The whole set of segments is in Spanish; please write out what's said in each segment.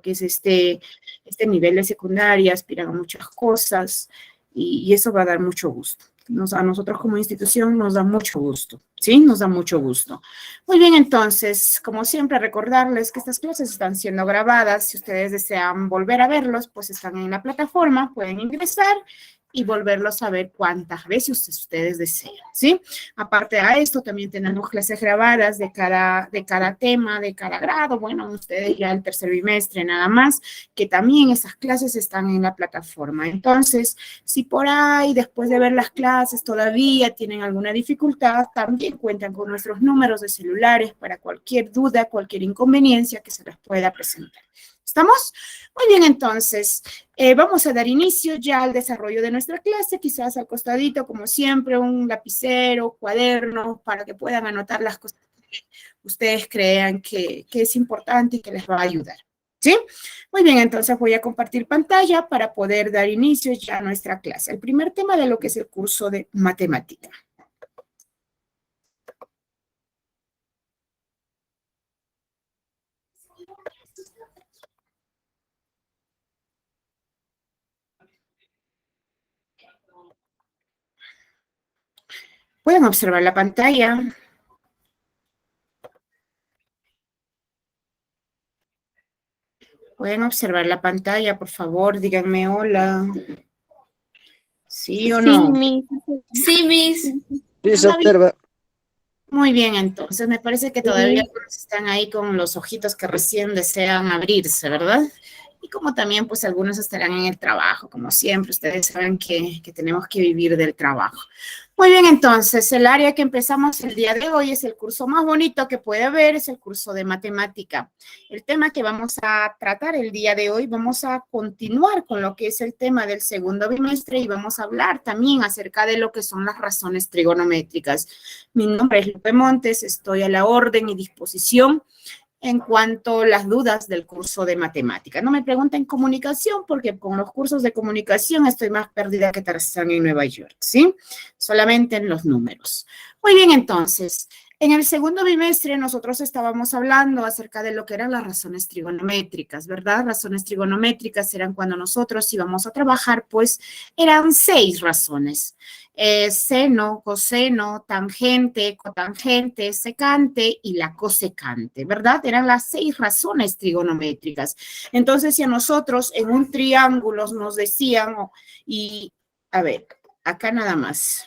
que es este nivel de secundaria, aspiran a muchas cosas y eso va a dar mucho gusto. A nosotros como institución nos da mucho gusto, ¿sí? Nos da mucho gusto. Muy bien, entonces, como siempre, recordarles que estas clases están siendo grabadas. Si ustedes desean volver a verlos, pues están en la plataforma, pueden ingresar y volverlos a ver cuantas veces ustedes desean, ¿sí? Aparte de esto, también tenemos clases grabadas de cada tema, de cada grado. Bueno, ustedes ya el tercer bimestre nada más, que también esas clases están en la plataforma. Entonces, si por ahí, después de ver las clases, todavía tienen alguna dificultad, también cuentan con nuestros números de celulares para cualquier duda, cualquier inconveniencia que se les pueda presentar. ¿Estamos? Muy bien, entonces, vamos a dar inicio ya al desarrollo de nuestra clase, quizás al costadito, como siempre, un lapicero, cuaderno, para que puedan anotar las cosas que ustedes crean que es importante y que les va a ayudar. ¿Sí? Muy bien, entonces voy a compartir pantalla para poder dar inicio ya a nuestra clase. El primer tema de lo que es el curso de matemática. Pueden observar la pantalla. Pueden observar la pantalla, por favor, díganme hola. ¿Sí o no? Sí, Miss. Sí, Miss. Sí, se observa. Muy bien, entonces me parece que todavía están ahí con los ojitos que recién desean abrirse, ¿verdad? Y como también, pues algunos estarán en el trabajo, como siempre, ustedes saben que tenemos que vivir del trabajo. Muy bien, entonces, el área que empezamos el día de hoy es el curso más bonito que puede haber, es el curso de matemática. El tema que vamos a tratar el día de hoy, vamos a continuar con lo que es el tema del segundo bimestre y vamos a hablar también acerca de lo que son las razones trigonométricas. Mi nombre es Lupe Montes, estoy a la orden y disposición en cuanto a las dudas del curso de matemática. No me pregunten comunicación, porque con los cursos de comunicación estoy más perdida que Tarzán en Nueva York, ¿sí? Solamente en los números. Muy bien, entonces, en el segundo bimestre nosotros estábamos hablando acerca de lo que eran las razones trigonométricas, ¿verdad? Razones trigonométricas eran cuando nosotros íbamos a trabajar, pues eran 6 razones. Seno, coseno, tangente, cotangente, secante y la cosecante, ¿verdad? Eran las 6 razones trigonométricas. Entonces, si a nosotros en un triángulo nos decían, y a ver, acá nada más.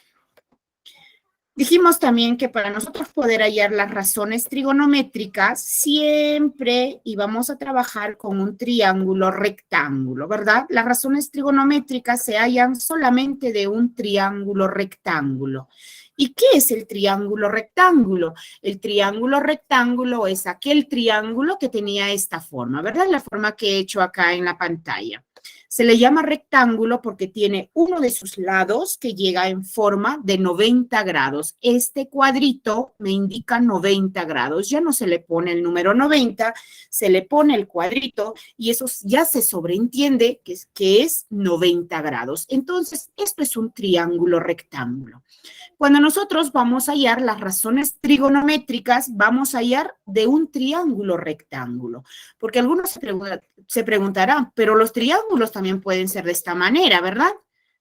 Dijimos también que para nosotros poder hallar las razones trigonométricas, siempre íbamos a trabajar con un triángulo rectángulo, ¿verdad? Las razones trigonométricas se hallan solamente de un triángulo rectángulo. ¿Y qué es el triángulo rectángulo? El triángulo rectángulo es aquel triángulo que tenía esta forma, ¿verdad? La forma que he hecho acá en la pantalla. Se le llama rectángulo porque tiene uno de sus lados que llega en forma de 90 grados. Este cuadrito me indica 90 grados. Ya no se le pone el número 90, se le pone el cuadrito y eso ya se sobreentiende que es 90 grados. Entonces, esto es un triángulo rectángulo. Cuando nosotros vamos a hallar las razones trigonométricas, vamos a hallar de un triángulo rectángulo. Porque algunos se preguntarán, pero los triángulos también pueden ser de esta manera, ¿verdad?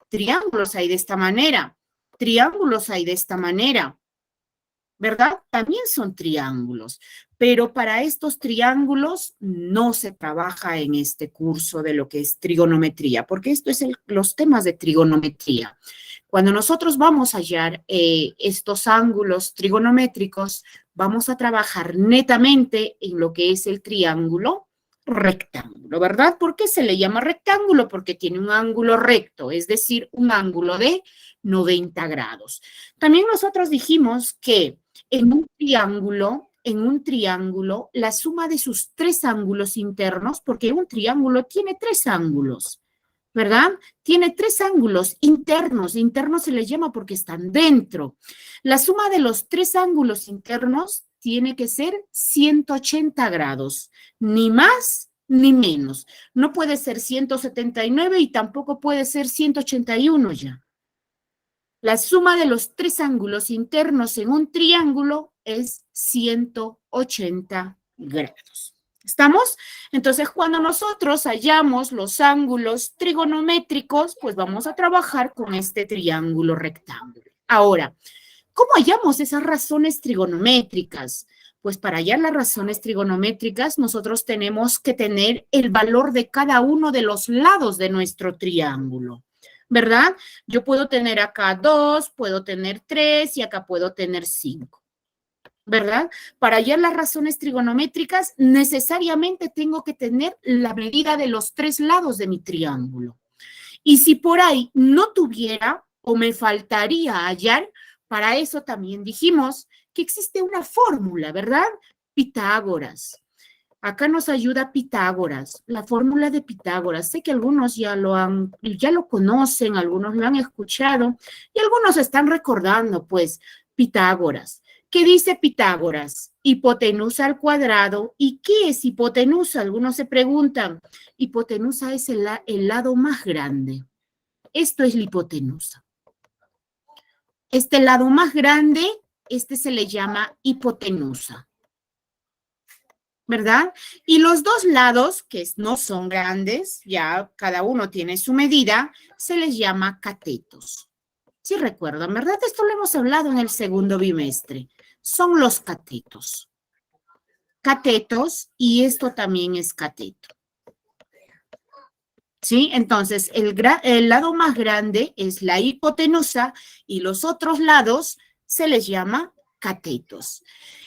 Triángulos hay de esta manera, triángulos hay de esta manera, ¿verdad? También son triángulos, pero para estos triángulos no se trabaja en este curso de lo que es trigonometría, porque esto es los temas de trigonometría. Cuando nosotros vamos a hallar estos ángulos trigonométricos, vamos a trabajar netamente en lo que es el triángulo rectángulo, ¿verdad? ¿Por qué se le llama rectángulo? Porque tiene un ángulo recto, es decir, un ángulo de 90 grados. También nosotros dijimos que en un triángulo, la suma de sus 3 ángulos internos, porque un triángulo tiene 3 ángulos, ¿verdad? Tiene 3 ángulos internos. Internos se les llama porque están dentro. La suma de los 3 ángulos internos tiene que ser 180 grados, ni más ni menos. No puede ser 179 y tampoco puede ser 181 ya. La suma de los 3 ángulos internos en un triángulo es 180 grados. ¿Estamos? Entonces, cuando nosotros hallamos los ángulos trigonométricos, pues vamos a trabajar con este triángulo rectángulo. Ahora, ¿cómo hallamos esas razones trigonométricas? Pues para hallar las razones trigonométricas, nosotros tenemos que tener el valor de cada uno de los lados de nuestro triángulo, ¿verdad? Yo puedo tener acá 2, puedo tener 3 y acá puedo tener 5. ¿Verdad? Para hallar las razones trigonométricas, necesariamente tengo que tener la medida de los 3 lados de mi triángulo. Y si por ahí no tuviera o me faltaría hallar, para eso también dijimos que existe una fórmula, ¿verdad? Pitágoras. Acá nos ayuda Pitágoras, la fórmula de Pitágoras. Sé que algunos ya lo conocen, algunos lo han escuchado y algunos están recordando, pues, Pitágoras. ¿Qué dice Pitágoras? Hipotenusa al cuadrado. ¿Y qué es hipotenusa? Algunos se preguntan. Hipotenusa es el lado más grande. Esto es la hipotenusa. Este lado más grande, este se le llama hipotenusa. ¿Verdad? Y los dos lados, que no son grandes, ya cada uno tiene su medida, se les llama catetos. Sí recuerdan, ¿verdad? Esto lo hemos hablado en el segundo bimestre. Son los catetos. Catetos, y esto también es cateto. ¿Sí? Entonces, el lado más grande es la hipotenusa y los otros lados se les llama catetos.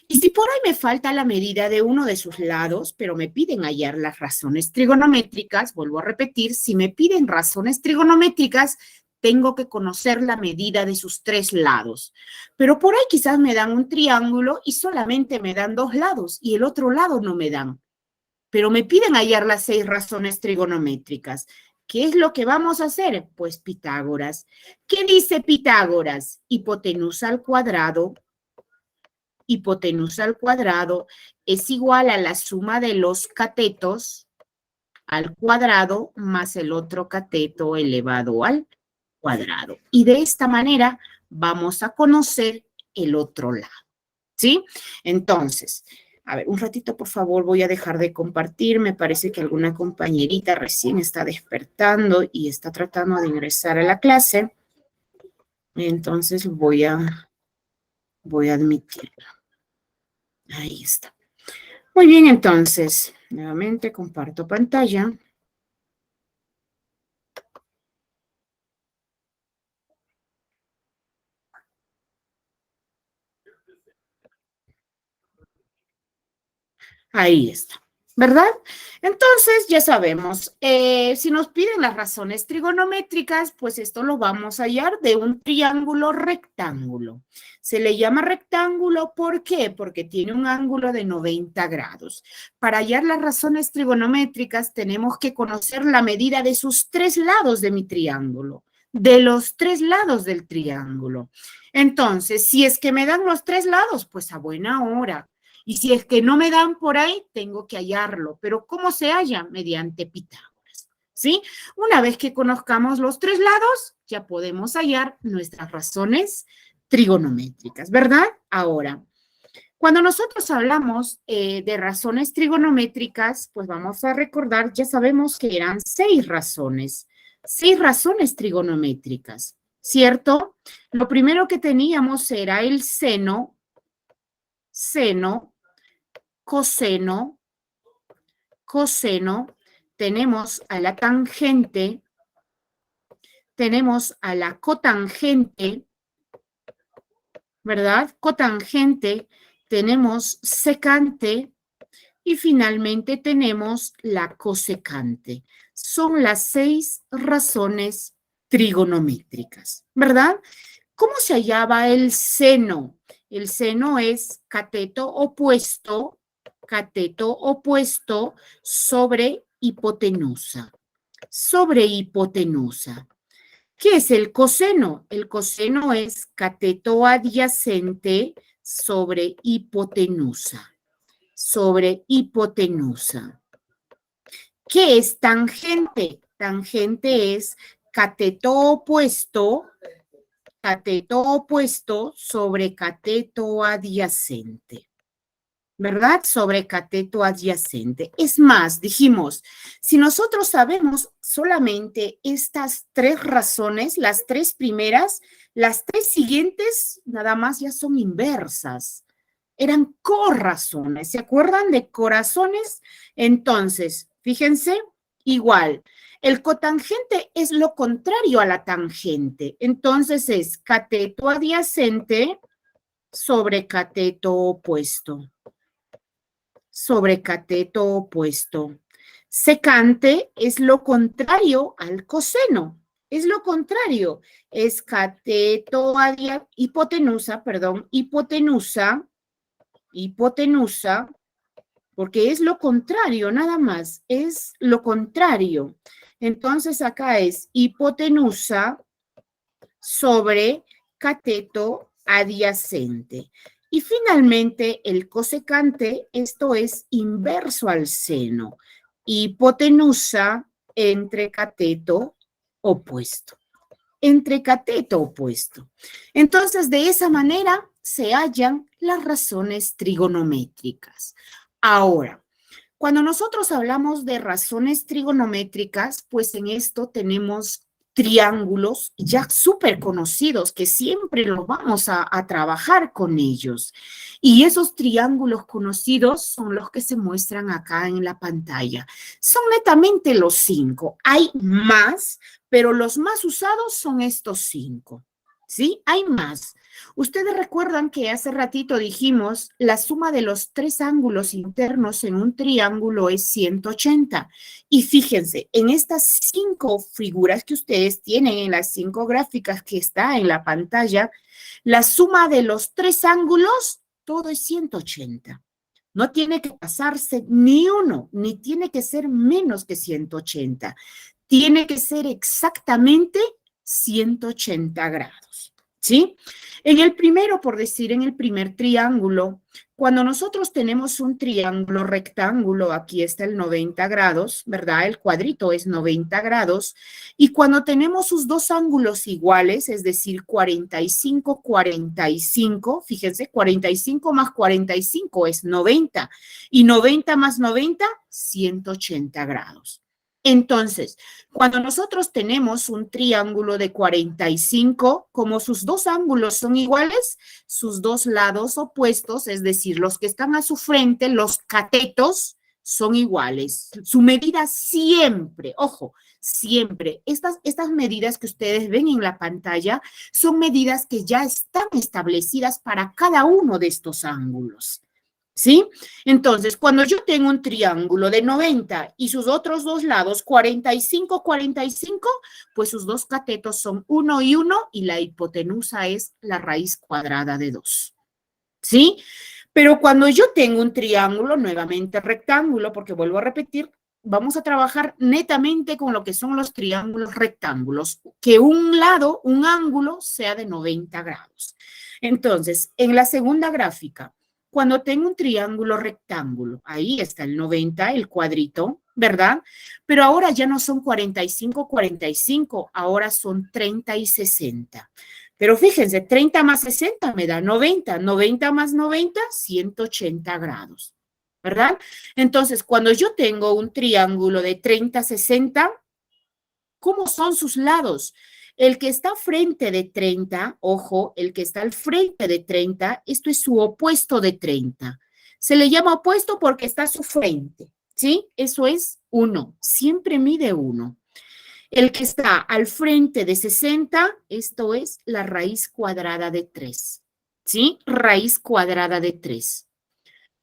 Y si por ahí me falta la medida de uno de sus lados, pero me piden hallar las razones trigonométricas, vuelvo a repetir, si me piden razones trigonométricas, tengo que conocer la medida de sus 3 lados. Pero por ahí quizás me dan un triángulo y solamente me dan 2 lados y el otro lado no me dan. Pero me piden hallar las 6 razones trigonométricas. ¿Qué es lo que vamos a hacer? Pues Pitágoras. ¿Qué dice Pitágoras? Hipotenusa al cuadrado es igual a la suma de los catetos al cuadrado más el otro cateto elevado al cuadrado. Y de esta manera vamos a conocer el otro lado. ¿Sí? Entonces, a ver, un ratito, por favor, voy a dejar de compartir. Me parece que alguna compañerita recién está despertando y está tratando de ingresar a la clase. Entonces, voy a admitirlo. Ahí está. Muy bien, entonces, nuevamente comparto pantalla. Ahí está, ¿verdad? Entonces, ya sabemos, si nos piden las razones trigonométricas, pues esto lo vamos a hallar de un triángulo rectángulo. Se le llama rectángulo, ¿por qué? Porque tiene un ángulo de 90 grados. Para hallar las razones trigonométricas, tenemos que conocer la medida de sus 3 lados de mi triángulo, de los 3 lados del triángulo. Entonces, si es que me dan los 3 lados, pues a buena hora. Y si es que no me dan por ahí, tengo que hallarlo. Pero ¿cómo se halla? Mediante Pitágoras. ¿Sí? Una vez que conozcamos los 3 lados, ya podemos hallar nuestras razones trigonométricas, ¿verdad? Ahora, cuando nosotros hablamos de razones trigonométricas, pues vamos a recordar, ya sabemos que eran 6 razones. 6 razones trigonométricas, ¿cierto? Lo primero que teníamos era el seno, coseno, tenemos a la tangente, tenemos a la cotangente, ¿verdad? Cotangente, tenemos secante y finalmente tenemos la cosecante. Son las 6 razones trigonométricas, ¿verdad? ¿Cómo se hallaba el seno? El seno es cateto opuesto sobre hipotenusa. Sobre hipotenusa. ¿Qué es el coseno? El coseno es cateto adyacente sobre hipotenusa. Sobre hipotenusa. ¿Qué es tangente? Tangente es cateto opuesto sobre cateto adyacente. ¿verdad? Sobre cateto adyacente. Es más, dijimos, si nosotros sabemos solamente estas tres razones, las tres primeras, las tres siguientes nada más ya son inversas. Eran corrazones. ¿Se acuerdan de corazones? Entonces, fíjense, igual. El cotangente es lo contrario a la tangente. Entonces es cateto adyacente sobre cateto opuesto. Sobre cateto opuesto. Secante es lo contrario al coseno. Es lo contrario. Es cateto hipotenusa, perdón, hipotenusa, porque es lo contrario, nada más, es lo contrario. Entonces acá es hipotenusa sobre cateto adyacente. Y finalmente el cosecante, esto es inverso al seno, hipotenusa entre cateto opuesto. Entre cateto opuesto. Entonces, de esa manera se hallan las razones trigonométricas. Ahora, cuando nosotros hablamos de razones trigonométricas, pues en esto tenemos triángulos ya súper conocidos que siempre los vamos a trabajar con ellos. Y esos triángulos conocidos son los que se muestran acá en la pantalla. Son netamente los 5. Hay más, pero los más usados son estos 5. ¿Sí? Hay más. Ustedes recuerdan que hace ratito dijimos la suma de los tres ángulos internos en un triángulo es 180. Y fíjense, en estas 5 figuras que ustedes tienen, en las 5 gráficas que está en la pantalla, la suma de los tres ángulos, todo es 180. No tiene que pasarse ni uno, ni tiene que ser menos que 180. Tiene que ser exactamente 180 grados. ¿Sí? En el primero, por decir, en el primer triángulo, cuando nosotros tenemos un triángulo rectángulo, aquí está el 90 grados, ¿verdad? El cuadrito es 90 grados. Y cuando tenemos sus dos ángulos iguales, es decir, 45, 45, fíjense, 45 más 45 es 90. Y 90 más 90, 180 grados. Entonces, cuando nosotros tenemos un triángulo de 45, como sus dos ángulos son iguales, sus dos lados opuestos, es decir, los que están a su frente, los catetos, son iguales. Su medida siempre, ojo, siempre, estas medidas que ustedes ven en la pantalla son medidas que ya están establecidas para cada uno de estos ángulos. ¿Sí? Entonces, cuando yo tengo un triángulo de 90 y sus otros dos lados 45, 45, pues sus dos catetos son 1 y 1 y la hipotenusa es la raíz cuadrada de 2. ¿Sí? Pero cuando yo tengo un triángulo, nuevamente rectángulo, porque vuelvo a repetir, vamos a trabajar netamente con lo que son los triángulos rectángulos, que un lado, un ángulo, sea de 90 grados. Entonces, en la segunda gráfica, cuando tengo un triángulo rectángulo, ahí está el 90, el cuadrito, ¿verdad? Pero ahora ya no son 45, 45, ahora son 30 y 60. Pero fíjense, 30 más 60 me da 90, 90 más 90, 180 grados, ¿verdad? Entonces, cuando yo tengo un triángulo de 30, 60, ¿cómo son sus lados? El que está frente de 30, ojo, el que está al frente de 30, esto es su opuesto de 30. Se le llama opuesto porque está a su frente, ¿sí? Eso es 1, siempre mide 1. El que está al frente de 60, esto es la raíz cuadrada de 3, ¿sí? Raíz cuadrada de 3.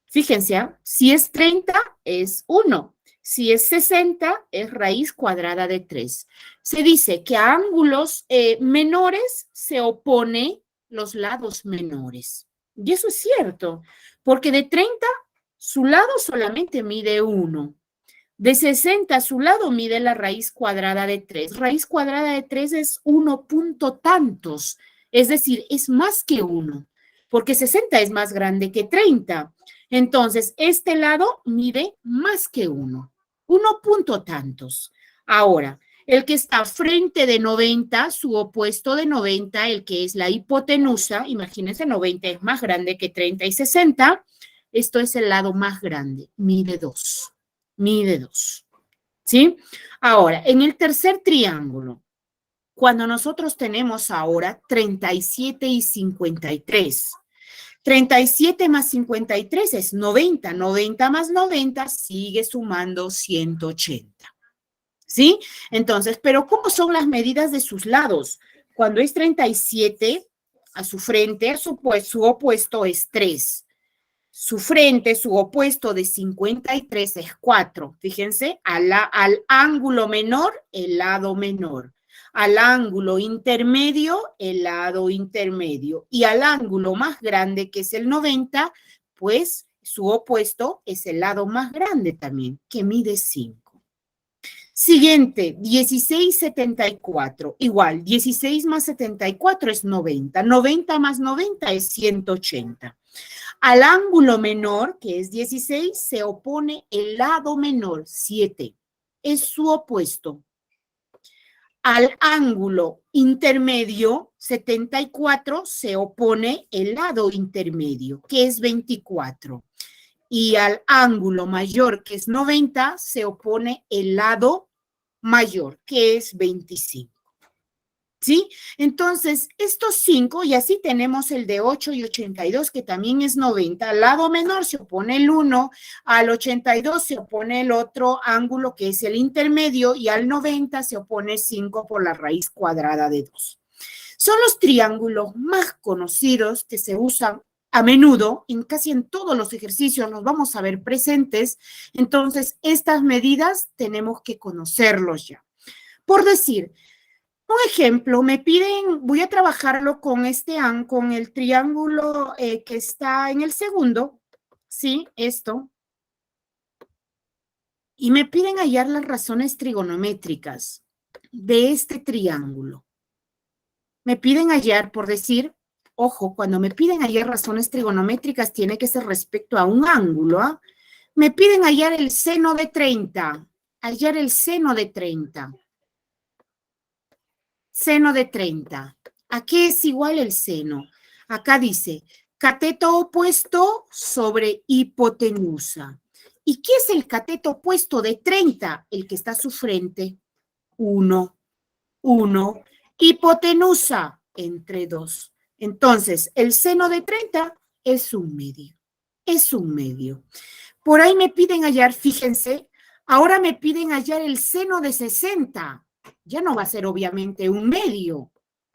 Fíjense, ¿eh? Si es 30, es 1. Si es 60, es raíz cuadrada de 3. Se dice que a ángulos menores se opone los lados menores. Y eso es cierto, porque de 30, su lado solamente mide 1. De 60, su lado mide la raíz cuadrada de 3. Raíz cuadrada de 3 es 1 punto tantos, es decir, es más que 1, porque 60 es más grande que 30. Entonces, este lado mide más que 1, 1 punto tantos. Ahora, el que está frente de 90, su opuesto de 90, el que es la hipotenusa, imagínense, 90 es más grande que 30 y 60, Esto es el lado más grande, mide 2. Mide 2. ¿Sí? Ahora, en el tercer triángulo, cuando nosotros tenemos ahora 37 y 53, 37 más 53 es 90, 90 más 90 sigue sumando 180. ¿Sí? Entonces, pero ¿cómo son las medidas de sus lados? Cuando es 37, a su frente, su opuesto es 3. Su frente, su opuesto de 53 es 4. Fíjense, al ángulo menor, el lado menor. Al ángulo intermedio, el lado intermedio. Y al ángulo más grande, que es el 90, pues su opuesto es el lado más grande también, que mide 5. Siguiente, 16,74. Igual, 16 más 74 es 90. 90 más 90 es 180. Al ángulo menor, que es 16, se opone el lado menor, 7. Es su opuesto. Al ángulo intermedio, 74, se opone el lado intermedio, que es 24. Y al ángulo mayor, que es 90, se opone el lado mayor, que es 25. ¿Sí? Entonces, estos 5, y así tenemos el de 8 y 82, que también es 90. Al lado menor se opone el 1, al 82 se opone el otro ángulo, que es el intermedio, y al 90 se opone 5 por la raíz cuadrada de 2. Son los triángulos más conocidos que se usan a menudo, casi en todos los ejercicios los vamos a ver presentes. Entonces, estas medidas tenemos que conocerlos ya. Por decir, un ejemplo, me piden, voy a trabajarlo con con el triángulo que está en el segundo, ¿sí? Esto. Y me piden hallar las razones trigonométricas de este triángulo. Me piden hallar, por decir, ojo, cuando me piden hallar razones trigonométricas tiene que ser respecto a un ángulo, ¿ah? Me piden hallar el seno de 30, hallar el seno de 30. Seno de 30. ¿A qué es igual el seno? Acá dice, cateto opuesto sobre hipotenusa. ¿Y qué es el cateto opuesto de 30? El que está a su frente. 1, 1. Hipotenusa, entre 2. Entonces, el seno de 30 es un medio. Es un medio. Por ahí me piden hallar, fíjense, ahora me piden hallar el seno de 60. Ya no va a ser obviamente un medio,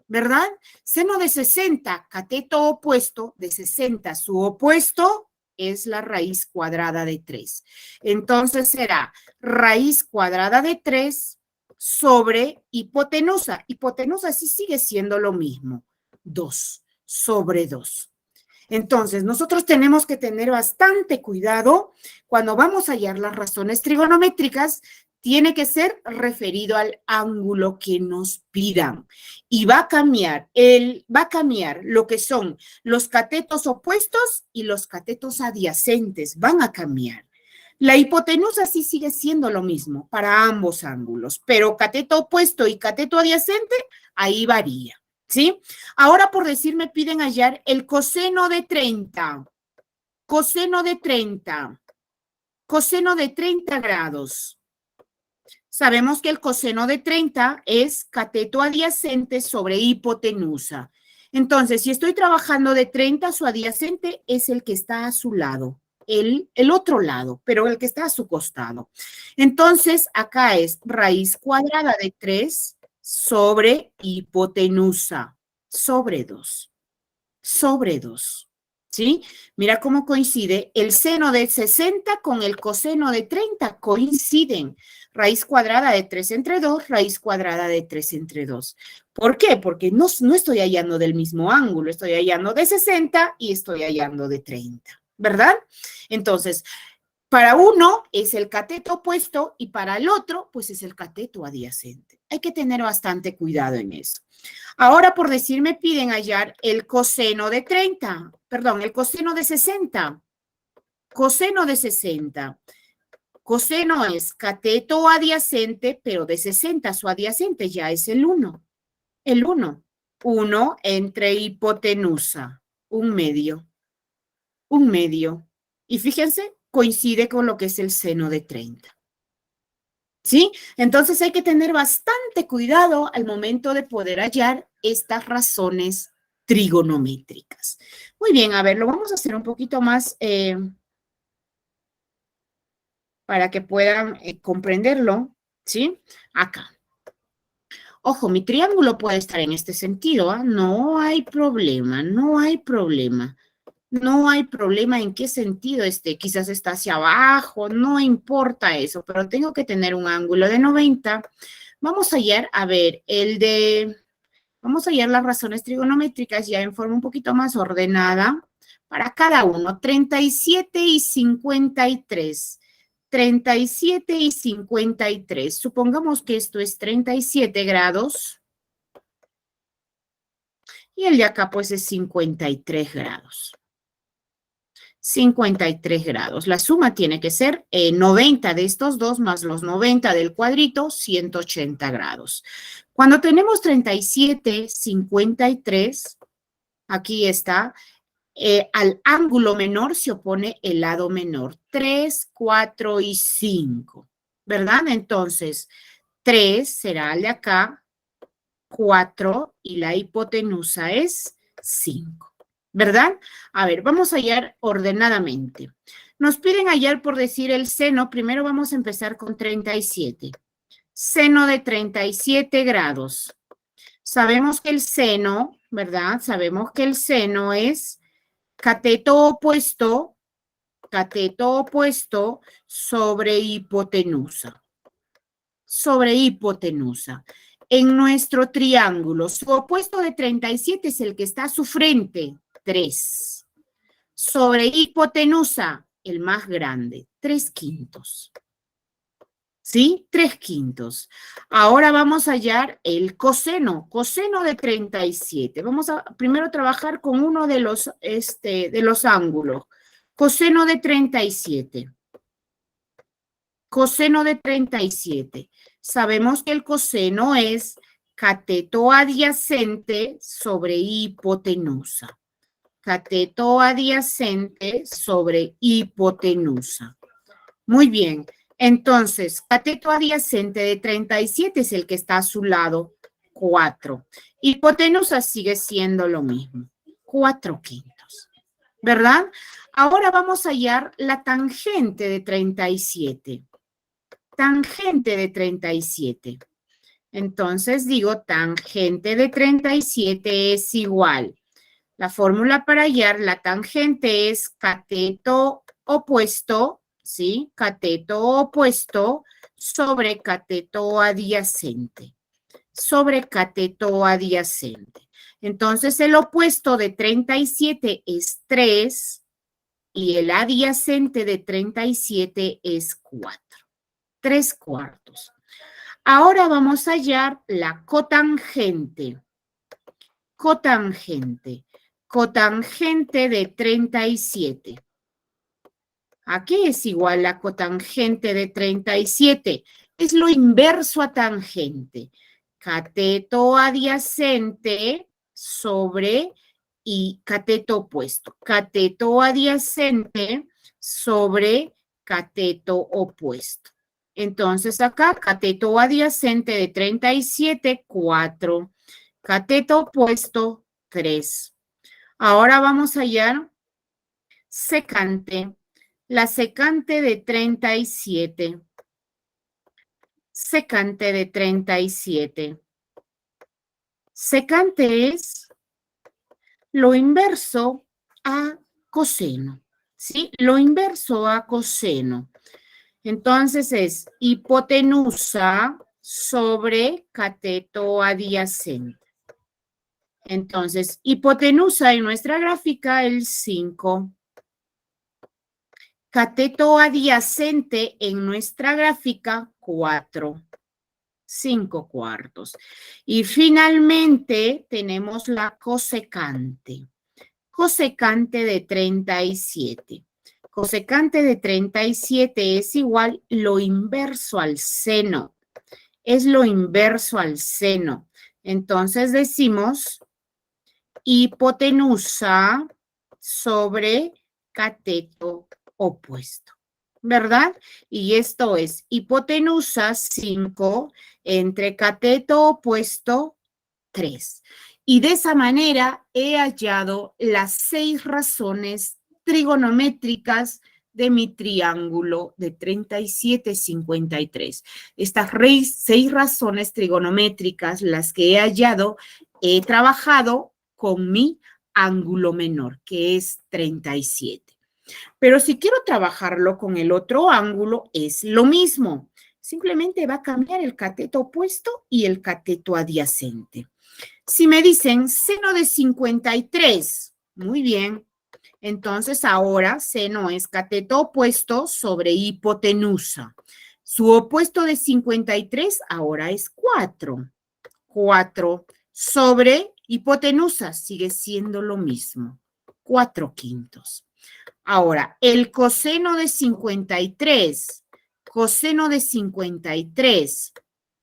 ¿verdad? Seno de 60, cateto opuesto de 60, su opuesto es la raíz cuadrada de 3. Entonces será raíz cuadrada de 3 sobre hipotenusa. Hipotenusa sí sigue siendo lo mismo, 2 sobre 2. Entonces, nosotros tenemos que tener bastante cuidado cuando vamos a hallar las razones trigonométricas, tiene que ser referido al ángulo que nos pidan. Y va a cambiar lo que son los catetos opuestos y los catetos adyacentes, van a cambiar. La hipotenusa sí sigue siendo lo mismo para ambos ángulos, pero cateto opuesto y cateto adyacente, ahí varía. ¿Sí? Ahora, por decir, me piden hallar el coseno de 30. Coseno de 30. Coseno de 30 grados. Sabemos que el coseno de 30 es cateto adyacente sobre hipotenusa. Entonces, si estoy trabajando de 30, su adyacente es el que está a su lado, el otro lado, pero el que está a su costado. Entonces, acá es raíz cuadrada de 3 sobre hipotenusa, sobre 2, sobre 2. ¿Sí? Mira cómo coincide. El seno de 60 con el coseno de 30 coinciden. Raíz cuadrada de 3 entre 2, raíz cuadrada de 3 entre 2. ¿Por qué? Porque no estoy hallando del mismo ángulo, estoy hallando de 60 y estoy hallando de 30, ¿verdad? Entonces, para uno es el cateto opuesto y para el otro, pues es el cateto adyacente. Hay que tener bastante cuidado en eso. Ahora, por decir, me piden hallar el coseno de 30, perdón, el coseno de 60. Coseno de 60. Coseno es cateto adyacente, pero de 60 su adyacente ya es el 1. El 1. 1 entre hipotenusa. Un medio. Un medio. Y fíjense, coincide con lo que es el seno de 30. ¿Sí? Entonces hay que tener bastante cuidado al momento de poder hallar estas razones trigonométricas. Muy bien, a ver, lo vamos a hacer un poquito más para que puedan comprenderlo, ¿sí? Acá. Ojo, mi triángulo puede estar en este sentido, ¿ah? No hay problema, no hay problema. No hay problema en qué sentido esté, quizás está hacia abajo, no importa eso, pero tengo que tener un ángulo de 90. Vamos a hallar, a ver, vamos a hallar las razones trigonométricas ya en forma un poquito más ordenada para cada uno, 37 y 53. 37 y 53. Supongamos que esto es 37 grados y el de acá pues es 53 grados. 53 grados. La suma tiene que ser 90 de estos dos más los 90 del cuadrito, 180 grados. Cuando tenemos 37, 53, aquí está, al ángulo menor se opone el lado menor, 3, 4 y 5, ¿verdad? Entonces, 3 será el de acá, 4 y la hipotenusa es 5. ¿Verdad? A ver, vamos a hallar ordenadamente. Nos piden hallar por decir el seno. Primero vamos a empezar con 37. Seno de 37 grados. Sabemos que el seno, ¿verdad? Sabemos que el seno es cateto opuesto sobre hipotenusa. Sobre hipotenusa. En nuestro triángulo, su opuesto de 37 es el que está a su frente, 3. Sobre hipotenusa, el más grande, 3/5. ¿Sí? 3/5. Ahora vamos a hallar el coseno de 37. Vamos a primero trabajar con uno de los ángulos. Coseno de 37. Coseno de 37. Sabemos que el coseno es cateto adyacente sobre hipotenusa. Cateto adyacente sobre hipotenusa. Muy bien. Entonces, cateto adyacente de 37 es el que está a su lado, 4. Hipotenusa sigue siendo lo mismo, 4/5. ¿Verdad? Ahora vamos a hallar la tangente de 37. Tangente de 37. Entonces digo, tangente de 37 es igual. La fórmula para hallar la tangente es cateto opuesto, ¿sí? Cateto opuesto sobre cateto adyacente. Sobre cateto adyacente. Entonces el opuesto de 37 es 3 y el adyacente de 37 es 4. 3/4. Ahora vamos a hallar la cotangente. Cotangente. Cotangente de 37. ¿A qué es igual la cotangente de 37? Es lo inverso a tangente. Cateto adyacente sobre y cateto opuesto. Cateto adyacente sobre cateto opuesto. Entonces acá, cateto adyacente de 37, 4. Cateto opuesto, 3. Ahora vamos a hallar secante. La secante de 37. Secante de 37. Secante es lo inverso a coseno, ¿sí? Lo inverso a coseno. Entonces es hipotenusa sobre cateto adyacente. Entonces, hipotenusa en nuestra gráfica, el 5. Cateto adyacente en nuestra gráfica, 4. 5/4. Y finalmente tenemos la cosecante. Cosecante de 37. Cosecante de 37 es igual lo inverso al seno. Es lo inverso al seno. Entonces decimos hipotenusa sobre cateto opuesto, ¿verdad? Y esto es hipotenusa 5 entre cateto opuesto 3. Y de esa manera he hallado las 6 razones trigonométricas de mi triángulo de 37,53. Estas 6 razones trigonométricas, las que he hallado, he trabajado con mi ángulo menor, que es 37. Pero si quiero trabajarlo con el otro ángulo, es lo mismo. Simplemente va a cambiar el cateto opuesto y el cateto adyacente. Si me dicen seno de 53, muy bien. Entonces ahora seno es cateto opuesto sobre hipotenusa. Su opuesto de 53 ahora es 4. 4 sobre hipotenusa sigue siendo lo mismo. 4/5. Ahora, el coseno de 53. Coseno de 53.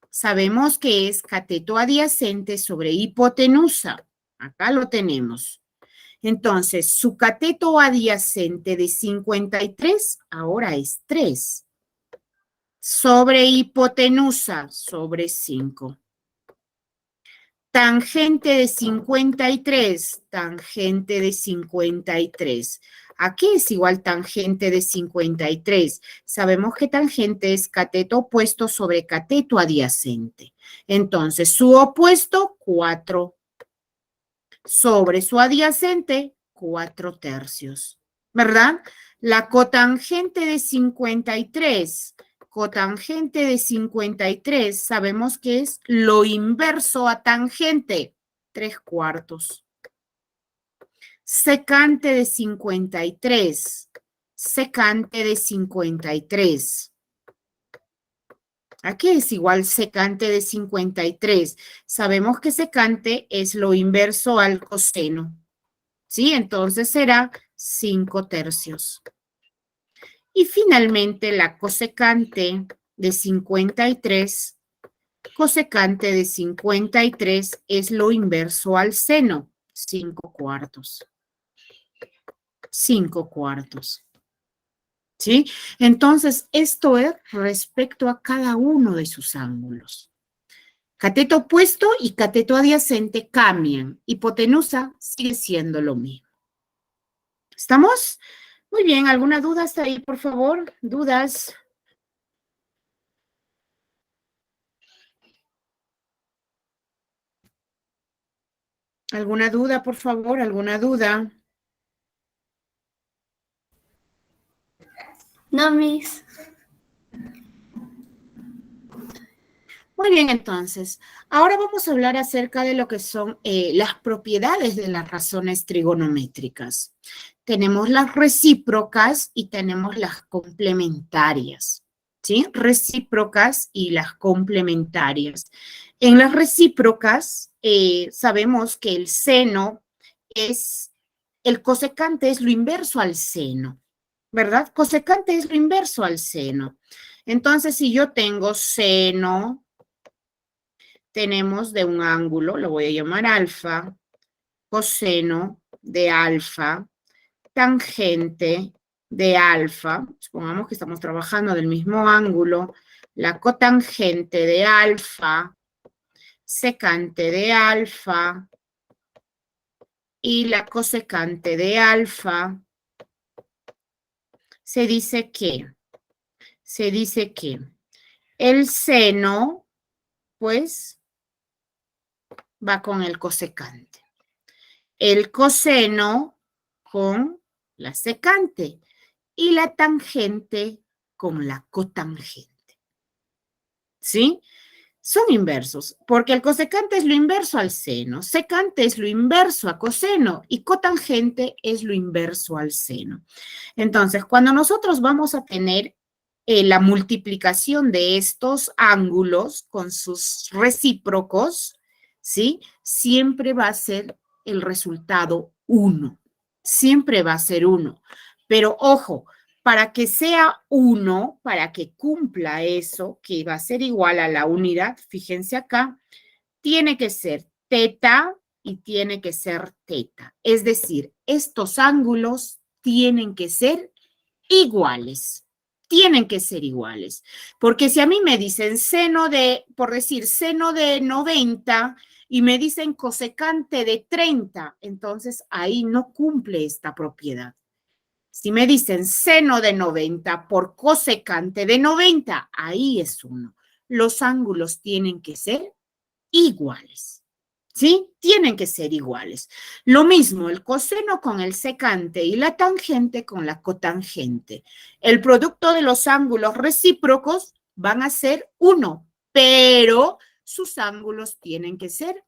Sabemos que es cateto adyacente sobre hipotenusa. Acá lo tenemos. Entonces, su cateto adyacente de 53 ahora es 3. Sobre hipotenusa, sobre 5. Tangente de 53, tangente de 53. ¿A qué es igual tangente de 53? Sabemos que tangente es cateto opuesto sobre cateto adyacente. Entonces, su opuesto, 4. Sobre su adyacente, 4/3. ¿Verdad? La cotangente de 53. Cotangente de 53, sabemos que es lo inverso a tangente, 3/4. Secante de 53, secante de 53. ¿A qué es igual secante de 53? Sabemos que secante es lo inverso al coseno, ¿sí? Entonces será 5/3. Y finalmente la cosecante de 53, cosecante de 53 es lo inverso al seno, 5/4. 5/4. ¿Sí? Entonces, esto es respecto a cada uno de sus ángulos. Cateto opuesto y cateto adyacente cambian. Hipotenusa sigue siendo lo mismo. ¿Estamos? Muy bien, ¿alguna duda hasta ahí, por favor? ¿Dudas? ¿Alguna duda, por favor? ¿Alguna duda? No, Miss. Muy bien, entonces, ahora vamos a hablar acerca de lo que son las propiedades de las razones trigonométricas. Tenemos las recíprocas y tenemos las complementarias, ¿sí? Recíprocas y las complementarias. En las recíprocas, sabemos que el seno es, el cosecante es lo inverso al seno, ¿verdad? Cosecante es lo inverso al seno. Entonces, si yo tengo seno, tenemos de un ángulo, lo voy a llamar alfa, coseno de alfa, tangente de alfa, supongamos que estamos trabajando del mismo ángulo, la cotangente de alfa, secante de alfa y la cosecante de alfa, se dice que el seno, pues, va con el cosecante. El coseno con la secante y la tangente con la cotangente. ¿Sí? Son inversos, porque el cosecante es lo inverso al seno, secante es lo inverso a coseno y cotangente es lo inverso al seno. Entonces, cuando nosotros vamos a tener la multiplicación de estos ángulos con sus recíprocos, ¿sí? Siempre va a ser el resultado 1. Siempre va a ser 1. Pero ojo, para que sea 1, para que cumpla eso, que va a ser igual a la unidad, fíjense acá, tiene que ser teta y tiene que ser teta. Es decir, estos ángulos tienen que ser iguales. Tienen que ser iguales. Porque si a mí me dicen seno de, por decir, seno de 90 y me dicen cosecante de 30, entonces ahí no cumple esta propiedad. Si me dicen seno de 90 por cosecante de 90, ahí es 1. Los ángulos tienen que ser iguales. ¿Sí? Tienen que ser iguales. Lo mismo el coseno con el secante y la tangente con la cotangente. El producto de los ángulos recíprocos van a ser 1, pero sus ángulos tienen que ser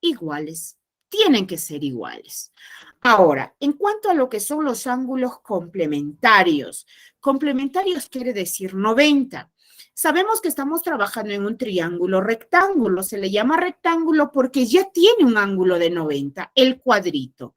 iguales. Tienen que ser iguales. Ahora, en cuanto a lo que son los ángulos complementarios, complementarios quiere decir 90. Sabemos que estamos trabajando en un triángulo rectángulo. Se le llama rectángulo porque ya tiene un ángulo de 90, el cuadrito.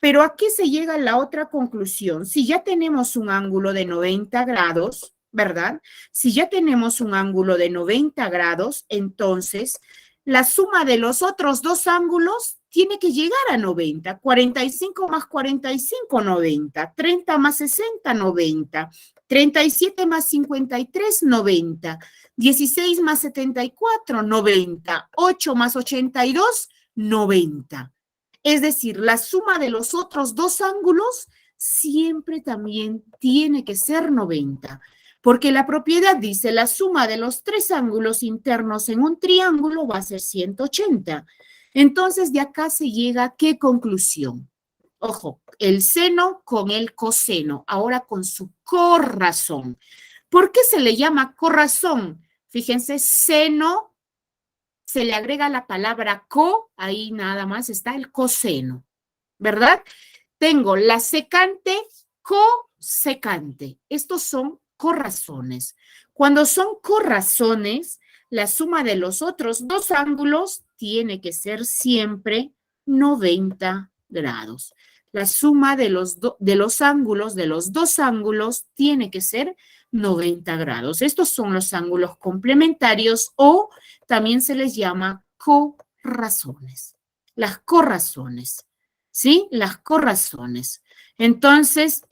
Pero ¿a qué se llega la otra conclusión? Si ya tenemos un ángulo de 90 grados, ¿verdad? Si ya tenemos un ángulo de 90 grados, entonces la suma de los otros dos ángulos tiene que llegar a 90. 45 más 45, 90. 30 más 60, 90. 37 más 53, 90. 16 más 74, 90. 8 más 82, 90. Es decir, la suma de los otros dos ángulos siempre también tiene que ser 90, porque la propiedad dice la suma de los tres ángulos internos en un triángulo va a ser 180. Entonces, de acá se llega a ¿qué conclusión? Ojo, el seno con el coseno, ahora con su corrazón. ¿Por qué se le llama corrazón? Fíjense, seno, se le agrega la palabra co, ahí nada más está el coseno, ¿verdad? Tengo la secante, cosecante. Estos son corrazones. Cuando son corrazones, la suma de los otros dos ángulos tiene que ser siempre 90 grados. La suma de los ángulos, de los dos ángulos, tiene que ser 90 grados. Estos son los ángulos complementarios o también se les llama corrazones. Las corrazones. ¿Sí? Las corrazones. Entonces,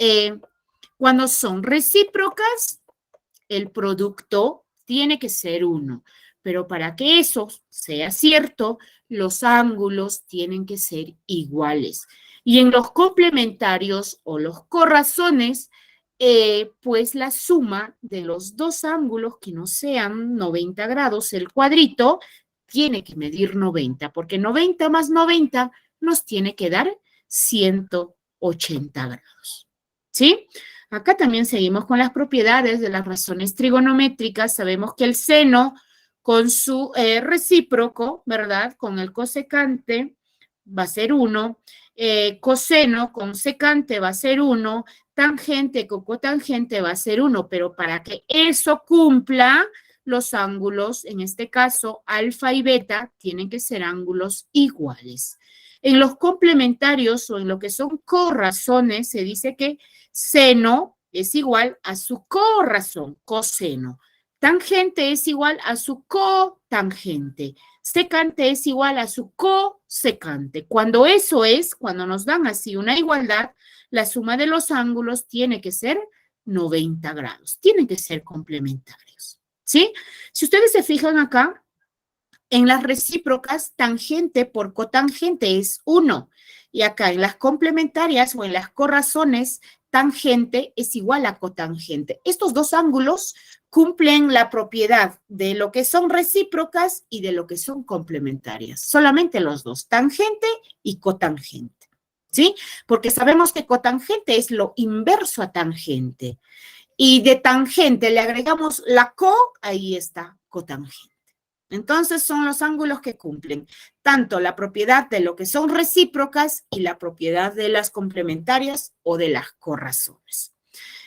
cuando son recíprocas, el producto tiene que ser 1. Pero para que eso sea cierto, los ángulos tienen que ser iguales. Y en los complementarios o los corrazones, pues la suma de los dos ángulos que no sean 90 grados, el cuadrito, tiene que medir 90, porque 90 más 90 nos tiene que dar 180 grados. ¿Sí? Acá también seguimos con las propiedades de las razones trigonométricas. Sabemos que el seno con su recíproco, ¿verdad? Con el cosecante va a ser 1. Coseno con secante va a ser 1. Tangente con cotangente va a ser 1. Pero para que eso cumpla, los ángulos, en este caso alfa y beta, tienen que ser ángulos iguales. En los complementarios o en lo que son corrazones, se dice que seno es igual a su corrazón, coseno. Tangente es igual a su cotangente. Secante es igual a su cosecante. Cuando eso es, cuando nos dan así una igualdad, la suma de los ángulos tiene que ser 90 grados. Tienen que ser complementarios. ¿Sí? Si ustedes se fijan acá, en las recíprocas, tangente por cotangente es 1. Y acá en las complementarias o en las corrazones, tangente es igual a cotangente. Estos dos ángulos cumplen la propiedad de lo que son recíprocas y de lo que son complementarias. Solamente los dos, tangente y cotangente. ¿Sí? Porque sabemos que cotangente es lo inverso a tangente. Y de tangente le agregamos la co, ahí está cotangente. Entonces son los ángulos que cumplen tanto la propiedad de lo que son recíprocas y la propiedad de las complementarias o de las corrazones.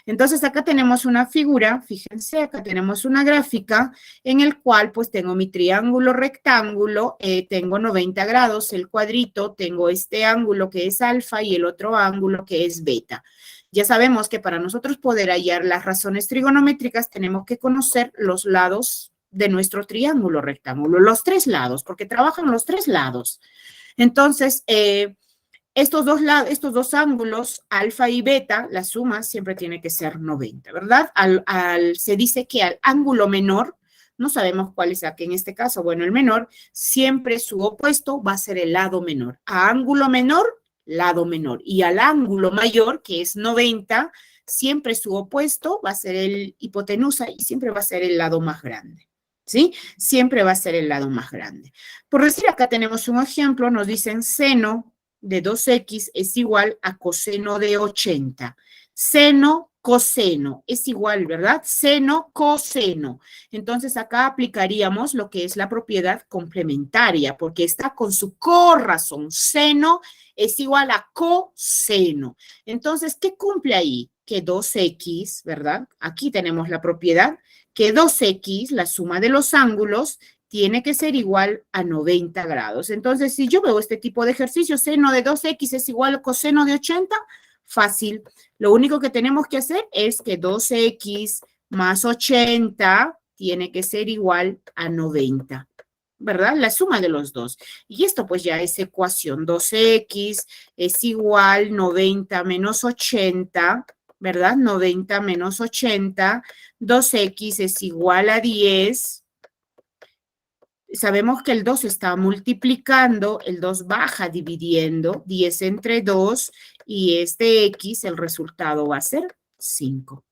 Entonces acá tenemos una figura, fíjense, acá tenemos una gráfica en el cual pues tengo mi triángulo rectángulo, tengo 90 grados, el cuadrito, tengo este ángulo que es alfa y el otro ángulo que es beta. Ya sabemos que para nosotros poder hallar las razones trigonométricas tenemos que conocer los lados de nuestro triángulo rectángulo, los tres lados, porque trabajan los tres lados. Entonces, estos dos ángulos, alfa y beta, la suma siempre tiene que ser 90, ¿verdad? Se dice que al ángulo menor, no sabemos cuál es aquí en este caso, bueno, el menor, siempre su opuesto va a ser el lado menor. A ángulo menor, lado menor. Y al ángulo mayor, que es 90, siempre su opuesto va a ser el hipotenusa y siempre va a ser el lado más grande. ¿Sí? Siempre va a ser el lado más grande. Por decir, acá tenemos un ejemplo, nos dicen seno de 2x es igual a coseno de 80. Seno, coseno, es igual, ¿verdad? Seno, coseno. Entonces acá aplicaríamos lo que es la propiedad complementaria, porque está con su corrazón. Seno es igual a coseno. Entonces, ¿qué cumple ahí? Que 2x, ¿verdad? Aquí tenemos la propiedad, que 2x, la suma de los ángulos, tiene que ser igual a 90 grados. Entonces, si yo veo este tipo de ejercicio, seno de 2x es igual a coseno de 80, fácil. Lo único que tenemos que hacer es que 2x más 80 tiene que ser igual a 90, ¿verdad? La suma de los dos. Y esto pues ya es ecuación. 2x es igual 90 menos 80, ¿verdad? 90 menos 80. 2x es igual a 10. Sabemos que el 2 está multiplicando, el 2 baja dividiendo, 10 entre 2, y este x, el resultado va a ser 5.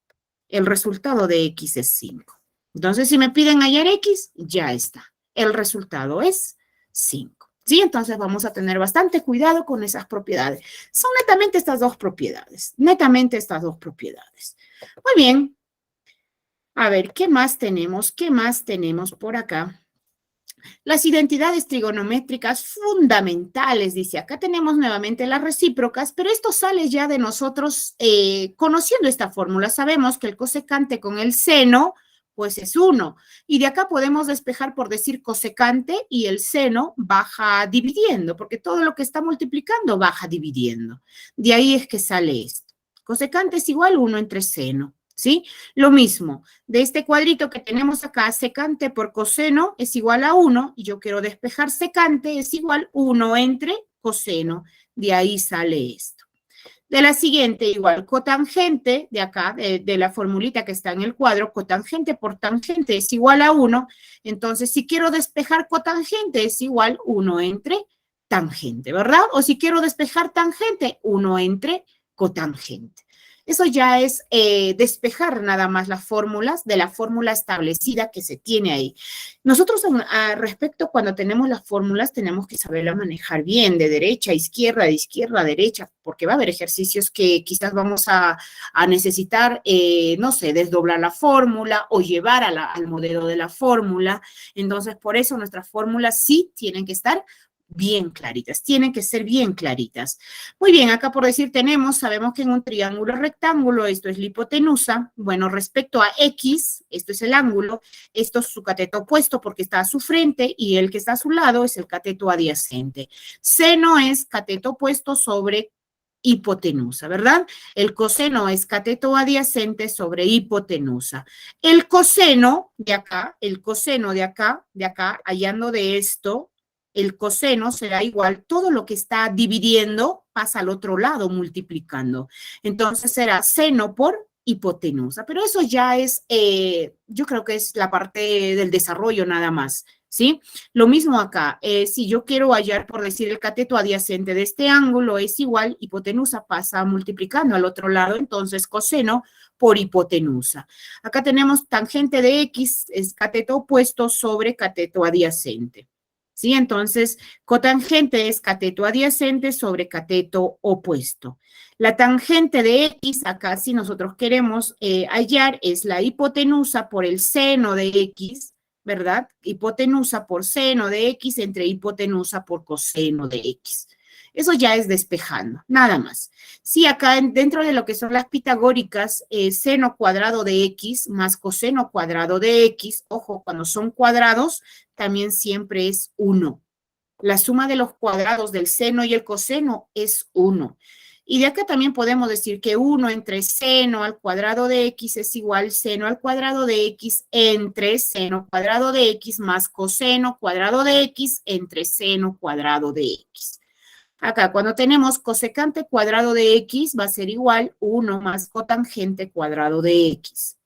El resultado de x es 5. Entonces, si me piden hallar x, ya está. El resultado es 5. ¿Sí? Entonces vamos a tener bastante cuidado con esas propiedades. Son netamente estas dos propiedades. Netamente estas dos propiedades. Muy bien. A ver, ¿qué más tenemos? ¿Qué más tenemos por acá? Las identidades trigonométricas fundamentales, dice, acá tenemos nuevamente las recíprocas, pero esto sale ya de nosotros conociendo esta fórmula. Sabemos que el cosecante con el seno, pues es 1. Y de acá podemos despejar por decir cosecante y el seno baja dividiendo, porque todo lo que está multiplicando baja dividiendo. De ahí es que sale esto. Cosecante es igual a 1 entre seno. ¿Sí? Lo mismo, de este cuadrito que tenemos acá, secante por coseno es igual a 1, y yo quiero despejar secante es igual 1 entre coseno, de ahí sale esto. De la siguiente, igual, cotangente, de acá, de la formulita que está en el cuadro, cotangente por tangente es igual a 1, entonces si quiero despejar cotangente es igual 1 entre tangente, ¿verdad? O si quiero despejar tangente, 1 entre cotangente. Eso ya es despejar nada más las fórmulas de la fórmula establecida que se tiene ahí. Nosotros respecto cuando tenemos las fórmulas tenemos que saberlas manejar bien, de derecha a izquierda, de izquierda a derecha, porque va a haber ejercicios que quizás vamos a necesitar, no sé, desdoblar la fórmula o llevar al modelo de la fórmula. Entonces, por eso nuestras fórmulas sí tienen que estar bien claritas, tienen que ser bien claritas. Muy bien, acá por decir sabemos que en un triángulo rectángulo, esto es la hipotenusa, bueno, respecto a X, esto es el ángulo, esto es su cateto opuesto porque está a su frente y el que está a su lado es el cateto adyacente. Seno es cateto opuesto sobre hipotenusa, ¿verdad? El coseno es cateto adyacente sobre hipotenusa. El coseno de acá, hallando de esto, el coseno será igual, todo lo que está dividiendo pasa al otro lado multiplicando. Entonces será seno por hipotenusa, pero eso ya es, yo creo que es la parte del desarrollo nada más, ¿sí? Lo mismo acá, si yo quiero hallar, por decir, el cateto adyacente de este ángulo es igual, hipotenusa pasa multiplicando al otro lado, entonces coseno por hipotenusa. Acá tenemos tangente de X, es cateto opuesto sobre cateto adyacente. ¿Sí? Entonces, cotangente es cateto adyacente sobre cateto opuesto. La tangente de X, acá si nosotros queremos hallar, es la hipotenusa por el seno de X, ¿verdad? Hipotenusa por seno de X entre hipotenusa por coseno de X. Eso ya es despejando, nada más. Sí, acá dentro de lo que son las pitagóricas, seno cuadrado de X más coseno cuadrado de X, ojo, cuando son cuadrados, también siempre es 1. La suma de los cuadrados del seno y el coseno es 1. Y de acá también podemos decir que 1 entre seno al cuadrado de X es igual seno al cuadrado de X entre seno cuadrado de X más coseno cuadrado de X entre seno cuadrado de X. Acá, cuando tenemos cosecante cuadrado de X, va a ser igual 1 más cotangente cuadrado de X.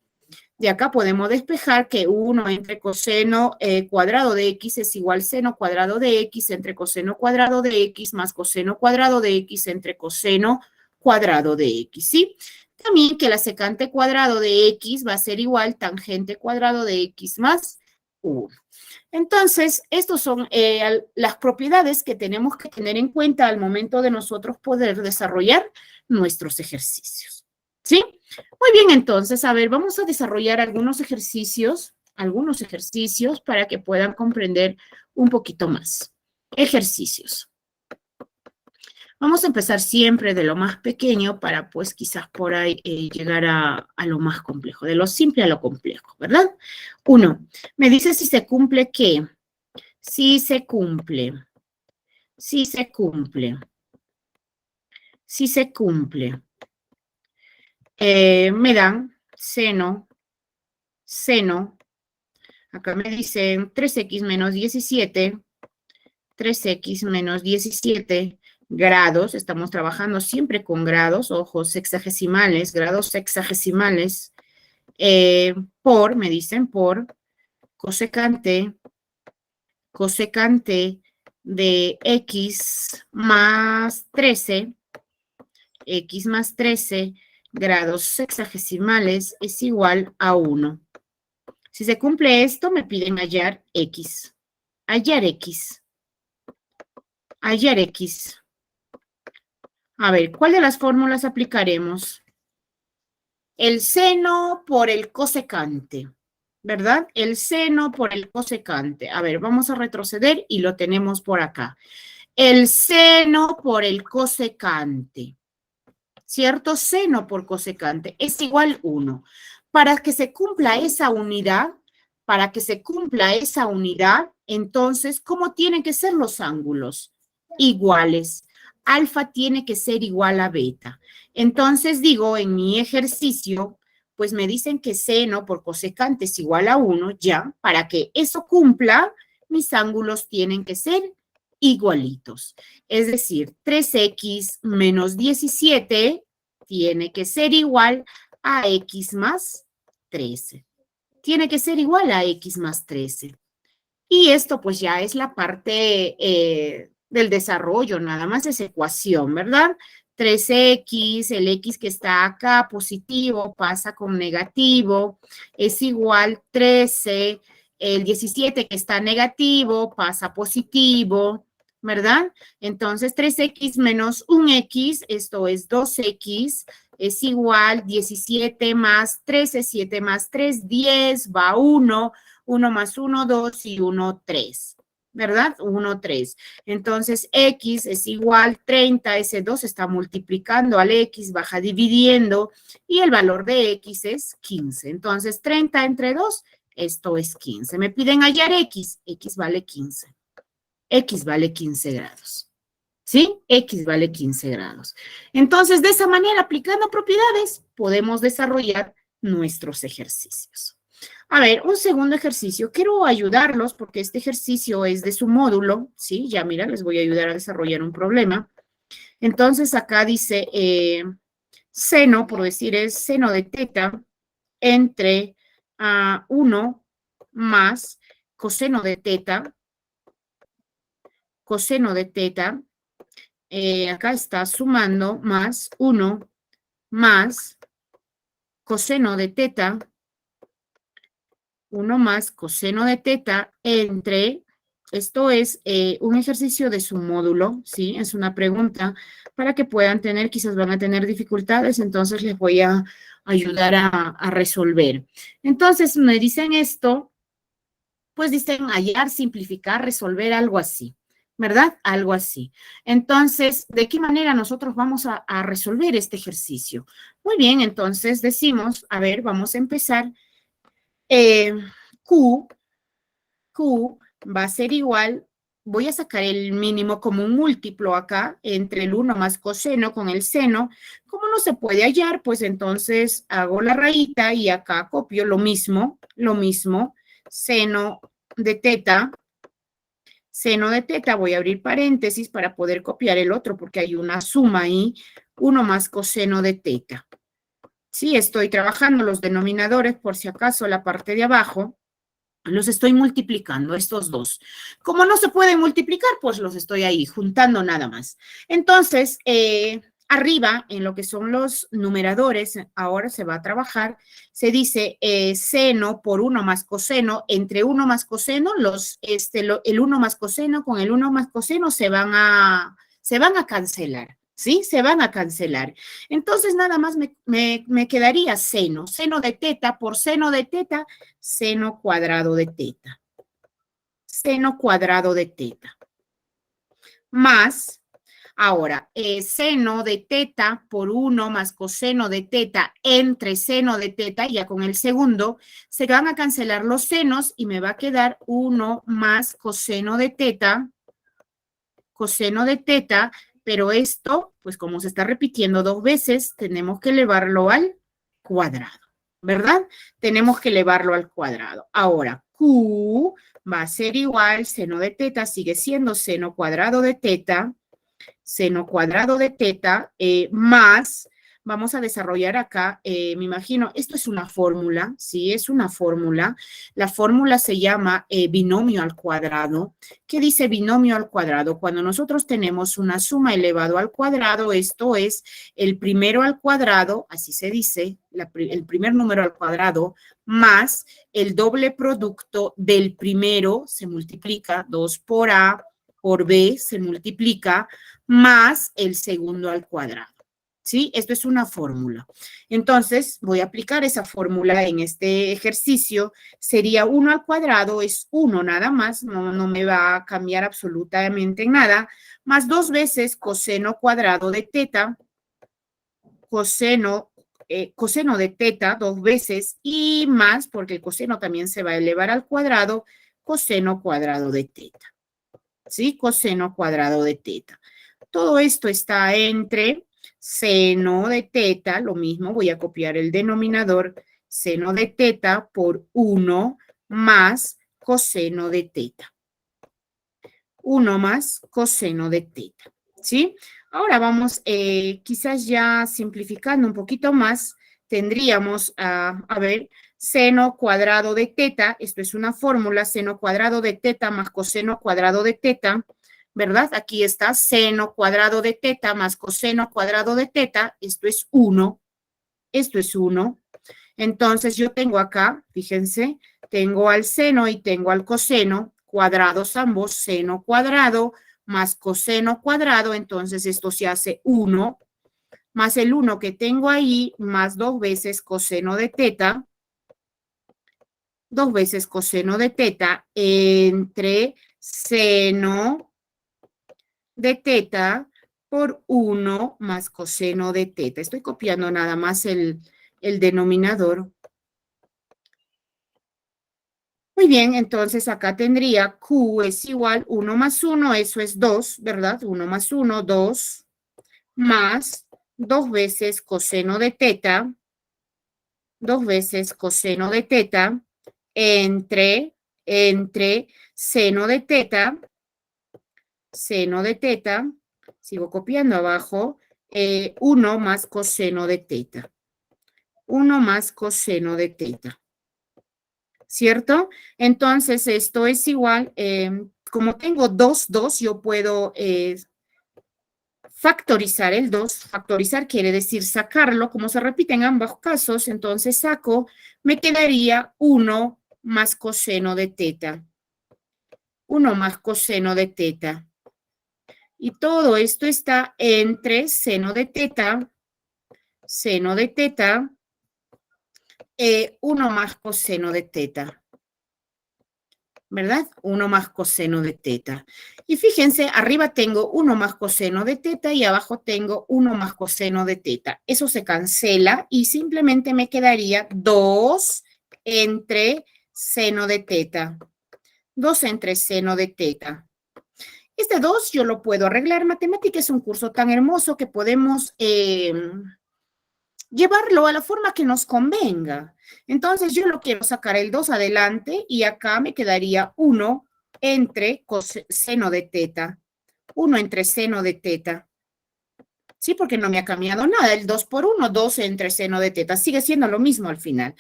De acá podemos despejar que 1 entre coseno cuadrado de X es igual seno cuadrado de X entre coseno cuadrado de X más coseno cuadrado de X entre coseno cuadrado de X, ¿sí? También que la secante cuadrado de X va a ser igual tangente cuadrado de X más 1. Entonces, estas son las propiedades que tenemos que tener en cuenta al momento de nosotros poder desarrollar nuestros ejercicios, ¿sí? Muy bien, entonces, a ver, vamos a desarrollar algunos ejercicios para que puedan comprender un poquito más. Ejercicios. Vamos a empezar siempre de lo más pequeño para, pues, quizás por ahí llegar a lo más complejo, de lo simple a lo complejo, ¿verdad? 1. Me dice si se cumple ¿qué? Si se cumple. Si se cumple. Si se cumple. Me dan seno. Acá me dicen 3x menos 17. 3x menos 17 grados. Estamos trabajando siempre con grados, ojo, sexagesimales, grados sexagesimales. Me dicen por cosecante de x más 13 grados sexagesimales es igual a 1. Si se cumple esto, me piden hallar x. Hallar x. Hallar x. A ver, ¿cuál de las fórmulas aplicaremos? El seno por el cosecante, ¿verdad? El seno por el cosecante. A ver, vamos a retroceder y lo tenemos por acá. El seno por el cosecante, ¿cierto? Seno por cosecante es igual 1. Para que se cumpla esa unidad, entonces, ¿cómo tienen que ser los ángulos? Iguales. Alfa tiene que ser igual a beta. Entonces, digo, en mi ejercicio, pues me dicen que seno por cosecante es igual a 1, ya, para que eso cumpla, mis ángulos tienen que ser igualitos. Es decir, 3x menos 17 tiene que ser igual a x más 13. Tiene que ser igual a x más 13. Y esto pues ya es la parte del desarrollo, nada más es ecuación, ¿verdad? 3x, el x que está acá positivo pasa con negativo, es igual 13, el 17 que está negativo pasa positivo, ¿verdad? Entonces 3x menos 1x, esto es 2x, es igual 17 más 13, 7 más 3, 10, va 1, 1 más 1, 2 y 1, 3, ¿verdad? 1, 3. Entonces, x es igual 30, ese 2 está multiplicando al x, baja dividiendo, y el valor de x es 15. Entonces, 30 entre 2, esto es 15. Me piden hallar x vale 15. X vale 15 grados. ¿Sí? X vale 15 grados. Entonces, de esa manera, aplicando propiedades, podemos desarrollar nuestros ejercicios. A ver, un segundo ejercicio. Quiero ayudarlos porque este ejercicio es de su módulo, ¿sí? Ya mira, les voy a ayudar a desarrollar un problema. Entonces, acá dice seno, por decir, es seno de teta entre 1 más coseno de teta, acá está sumando más 1 más coseno de teta, 1 más coseno de teta entre, esto es un ejercicio de su módulo, ¿sí? Es una pregunta para que puedan tener, quizás van a tener dificultades, entonces les voy a ayudar a resolver. Entonces, me dicen esto, pues dicen hallar, simplificar, resolver, algo así, ¿verdad? Algo así. Entonces, ¿de qué manera nosotros vamos a resolver este ejercicio? Muy bien, entonces decimos, a ver, vamos a empezar. Q va a ser igual, voy a sacar el mínimo como un múltiplo acá, entre el 1 más coseno con el seno. Como no se puede hallar, pues entonces hago la rayita y acá copio lo mismo, seno de teta Seno de teta, voy a abrir paréntesis para poder copiar el otro porque hay una suma ahí, 1 más coseno de teta. Sí, estoy trabajando los denominadores por si acaso la parte de abajo. Los estoy multiplicando, estos dos. Como no se pueden multiplicar, pues los estoy ahí juntando nada más. Entonces, arriba, en lo que son los numeradores, ahora se va a trabajar, se dice seno por 1 más coseno, entre 1 más coseno, el 1 más coseno con el 1 más coseno se van a cancelar. ¿Sí? Se van a cancelar. Entonces, nada más me quedaría seno de teta por seno de teta, seno cuadrado de teta. Seno cuadrado de teta. Más, ahora, seno de teta por 1 más coseno de teta entre seno de teta, ya con el segundo, se van a cancelar los senos y me va a quedar 1 más coseno de teta, pero esto, pues como se está repitiendo 2 veces, tenemos que elevarlo al cuadrado, ¿verdad? Tenemos que elevarlo al cuadrado. Ahora, Q va a ser igual, seno de teta sigue siendo seno cuadrado de teta, más, vamos a desarrollar acá, me imagino, esto es una fórmula, ¿sí? Es una fórmula. La fórmula se llama binomio al cuadrado. ¿Qué dice binomio al cuadrado? Cuando nosotros tenemos una suma elevado al cuadrado, esto es el primero al cuadrado, así se dice, el primer número al cuadrado, más el doble producto del primero, se multiplica, 2 por A, por B, se multiplica, más el segundo al cuadrado. ¿Sí? Esto es una fórmula. Entonces, voy a aplicar esa fórmula en este ejercicio. Sería 1 al cuadrado, es 1 nada más, no me va a cambiar absolutamente nada, más 2 veces coseno cuadrado de teta, coseno de teta 2 veces y más, porque el coseno también se va a elevar al cuadrado, coseno cuadrado de teta. ¿Sí? Coseno cuadrado de teta. Todo esto está entre seno de teta, lo mismo, voy a copiar el denominador, seno de teta por 1 más coseno de teta. 1 más coseno de teta, ¿sí? Ahora vamos, quizás ya simplificando un poquito más, tendríamos, a ver, seno cuadrado de teta, esto es una fórmula, seno cuadrado de teta más coseno cuadrado de teta, ¿verdad? Aquí está seno cuadrado de teta más coseno cuadrado de teta, esto es 1, esto es 1. Entonces yo tengo acá, fíjense, tengo al seno y tengo al coseno, cuadrados ambos, seno cuadrado más coseno cuadrado, entonces esto se hace 1, más el 1 que tengo ahí, más 2 veces coseno de teta, 2 veces coseno de teta entre seno de teta por 1 más coseno de teta. Estoy copiando nada más el denominador. Muy bien, entonces acá tendría Q es igual 1 más 1, eso es 2, ¿verdad? 1 más 1, 2, más 2 veces coseno de teta, 2 veces coseno de teta, entre seno de teta, sigo copiando abajo, 1 más coseno de teta. 1 más coseno de teta. ¿Cierto? Entonces, esto es igual, como tengo 2, yo puedo factorizar el 2. Factorizar quiere decir sacarlo, como se repite en ambos casos, entonces saco, me quedaría 1 más coseno de teta. 1 más coseno de teta. Y todo esto está entre seno de teta, 1 más coseno de teta. ¿Verdad? 1 más coseno de teta. Y fíjense, arriba tengo 1 más coseno de teta y abajo tengo 1 más coseno de teta. Eso se cancela y simplemente me quedaría 2 entre seno de teta. 2 entre seno de teta. Este 2 yo lo puedo arreglar. Matemática es un curso tan hermoso que podemos llevarlo a la forma que nos convenga. Entonces, yo lo quiero sacar el 2 adelante y acá me quedaría 1 entre seno de teta. 1 entre seno de teta. Sí, porque no me ha cambiado nada. El 2 por 1, 2 entre seno de teta. Sigue siendo lo mismo al final.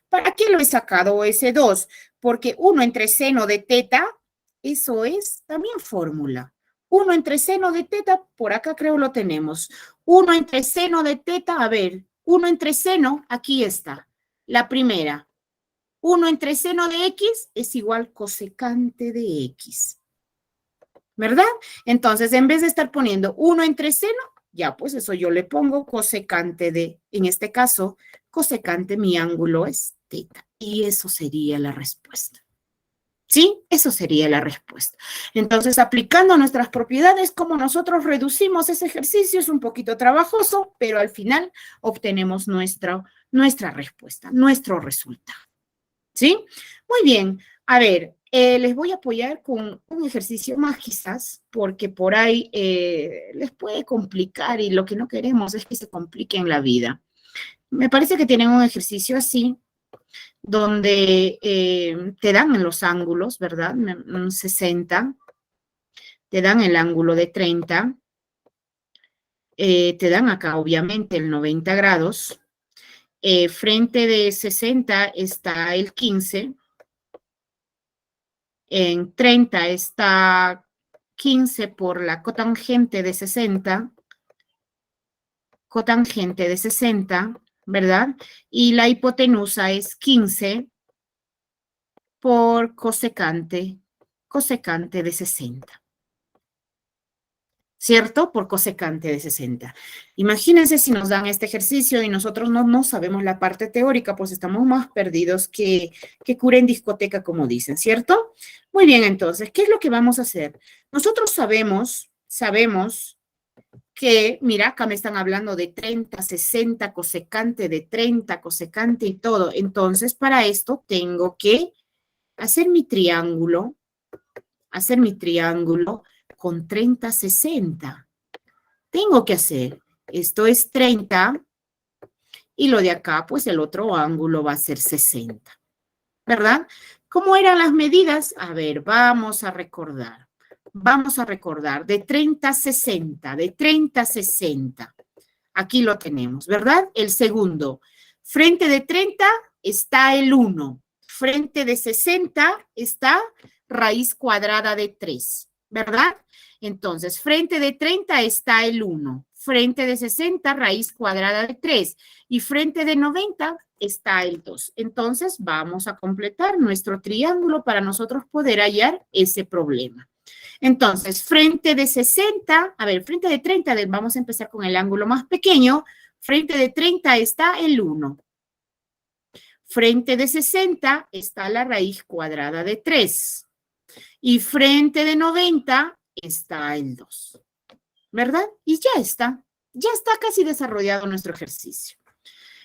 ¿Para qué lo he sacado ese 2? Porque 1 entre seno de teta, eso es también fórmula. 1 entre seno de teta, por acá creo lo tenemos. 1 entre seno de teta, a ver, 1 entre seno, aquí está. La primera. 1 entre seno de x es igual cosecante de x. ¿Verdad? Entonces, en vez de estar poniendo 1 entre seno, ya pues eso yo le pongo cosecante de, en este caso, cosecante mi ángulo es teta. Y eso sería la respuesta. ¿Sí? Eso sería la respuesta. Entonces, aplicando nuestras propiedades, como nosotros reducimos ese ejercicio, es un poquito trabajoso, pero al final obtenemos nuestra respuesta, nuestro resultado. ¿Sí? Muy bien. A ver, les voy a apoyar con un ejercicio más quizás, porque por ahí les puede complicar y lo que no queremos es que se complique en la vida. Me parece que tienen un ejercicio así, donde te dan los ángulos, ¿verdad? 60, te dan el ángulo de 30, te dan acá obviamente el 90 grados, frente de 60 está el 15, en 30 está 15 por la cotangente de 60, ¿verdad? Y la hipotenusa es 15 por cosecante de 60. ¿Cierto? Por cosecante de 60. Imagínense si nos dan este ejercicio y nosotros no sabemos la parte teórica, pues estamos más perdidos que cura en discoteca, como dicen, ¿cierto? Muy bien, entonces, ¿qué es lo que vamos a hacer? Nosotros sabemos que, mira, acá me están hablando de 30, 60, cosecante de 30, cosecante y todo. Entonces, para esto tengo que hacer mi triángulo con 30, 60. Tengo que hacer, esto es 30 y lo de acá, pues el otro ángulo va a ser 60, ¿verdad? ¿Cómo eran las medidas? A ver, vamos a recordar. De 30 a 60, de 30 a 60. Aquí lo tenemos, ¿verdad? El segundo. Frente de 30 está el 1. Frente de 60 está raíz cuadrada de 3, ¿verdad? Entonces, frente de 30 está el 1. Frente de 60, raíz cuadrada de 3. Y frente de 90 está el 2. Entonces, vamos a completar nuestro triángulo para nosotros poder hallar ese problema. Entonces, frente de 60, a ver, frente de 30, vamos a empezar con el ángulo más pequeño. Frente de 30 está el 1. Frente de 60 está la raíz cuadrada de 3. Y frente de 90 está el 2. ¿Verdad? Y ya está casi desarrollado nuestro ejercicio.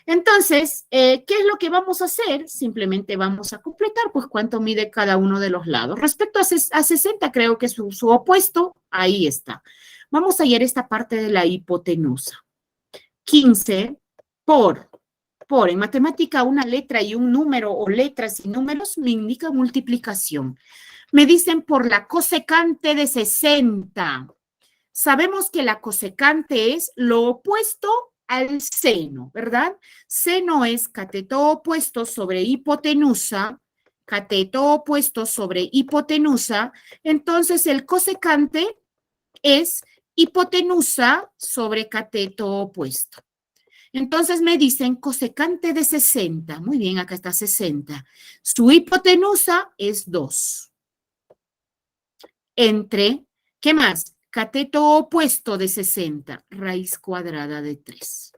Entonces, ¿qué es lo que vamos a hacer? Simplemente vamos a completar, pues, cuánto mide cada uno de los lados. Respecto a 60, creo que su opuesto, ahí está. Vamos a hallar esta parte de la hipotenusa. 15 en matemática, una letra y un número o letras y números me indica multiplicación. Me dicen por la cosecante de 60. Sabemos que la cosecante es lo opuesto al seno, ¿verdad? Seno es cateto opuesto sobre hipotenusa, entonces el cosecante es hipotenusa sobre cateto opuesto. Entonces me dicen cosecante de 60, muy bien, acá está 60. Su hipotenusa es 2. Entre, ¿qué más? Cateto opuesto de 60, raíz cuadrada de 3.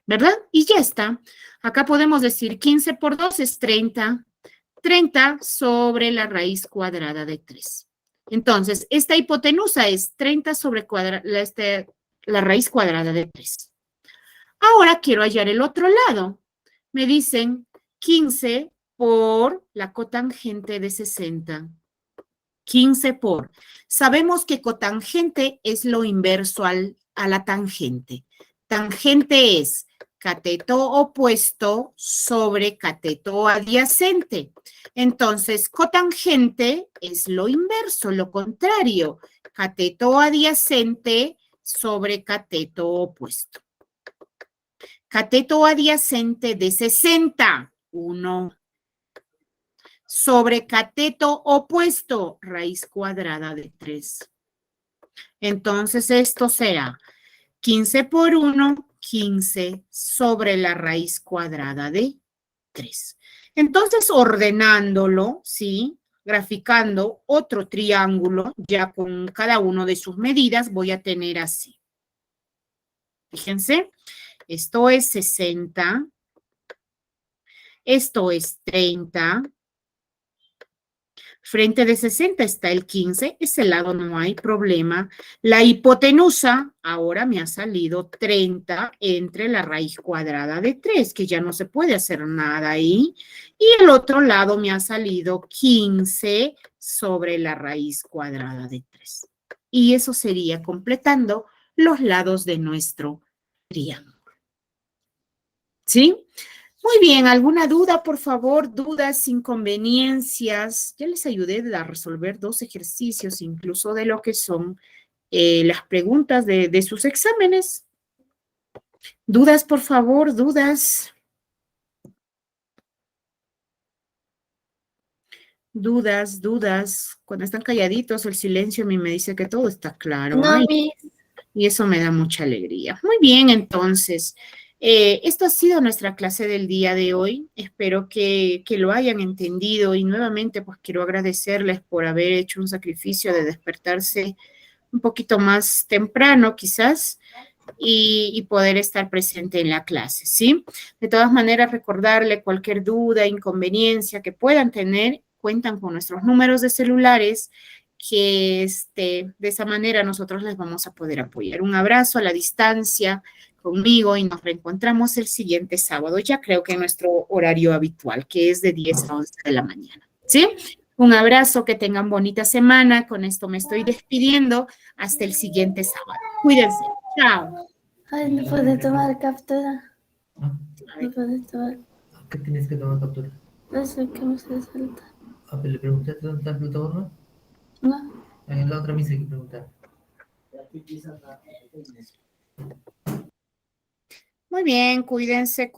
¿Verdad? Y ya está. Acá podemos decir 15 por 2 es 30. 30 sobre la raíz cuadrada de 3. Entonces, esta hipotenusa es 30 sobre la raíz cuadrada de 3. Ahora quiero hallar el otro lado. Me dicen 15 por la cotangente de 60. 15 por. Sabemos que cotangente es lo inverso a la tangente. Tangente es cateto opuesto sobre cateto adyacente. Entonces, cotangente es lo inverso, lo contrario. Cateto adyacente sobre cateto opuesto. Cateto adyacente de 60, 1. Sobre cateto opuesto, raíz cuadrada de 3. Entonces, esto será 15 por 1, 15 sobre la raíz cuadrada de 3. Entonces, ordenándolo, ¿sí? Graficando otro triángulo, ya con cada uno de sus medidas, voy a tener así. Fíjense, esto es 60, esto es 30, frente de 60 está el 15, ese lado no hay problema. La hipotenusa ahora me ha salido 30 entre la raíz cuadrada de 3, que ya no se puede hacer nada ahí. Y el otro lado me ha salido 15 sobre la raíz cuadrada de 3. Y eso sería completando los lados de nuestro triángulo. ¿Sí? Muy bien, ¿alguna duda, por favor? ¿Dudas, inconveniencias? Ya les ayudé a resolver 2 ejercicios, incluso de lo que son las preguntas de sus exámenes. ¿Dudas, por favor? ¿Dudas? ¿Dudas? Cuando están calladitos, el silencio a mí me dice que todo está claro. No, Ay, Miss. y eso me da mucha alegría. Muy bien, entonces, esto ha sido nuestra clase del día de hoy. Espero que lo hayan entendido y nuevamente pues quiero agradecerles por haber hecho un sacrificio de despertarse un poquito más temprano quizás y poder estar presente en la clase, ¿sí? De todas maneras, recordarle cualquier duda, inconveniencia que puedan tener, cuentan con nuestros números de celulares que de esa manera nosotros les vamos a poder apoyar. Un abrazo a la distancia conmigo y nos reencontramos el siguiente sábado, ya creo que en nuestro horario habitual, que es de 10 a 11 de la mañana, ¿sí? Un abrazo, que tengan bonita semana. Con esto me estoy despidiendo. Hasta el siguiente sábado. Cuídense. Chao. Ay, no puedo tomar captura. ¿Ah? No puedo tomar. ¿Qué tienes que tomar captura? No sé qué me hace falta. Ah, pero le preguntaste dónde está la plataforma. No. En la otra misa hay que preguntar. Muy bien, cuídense.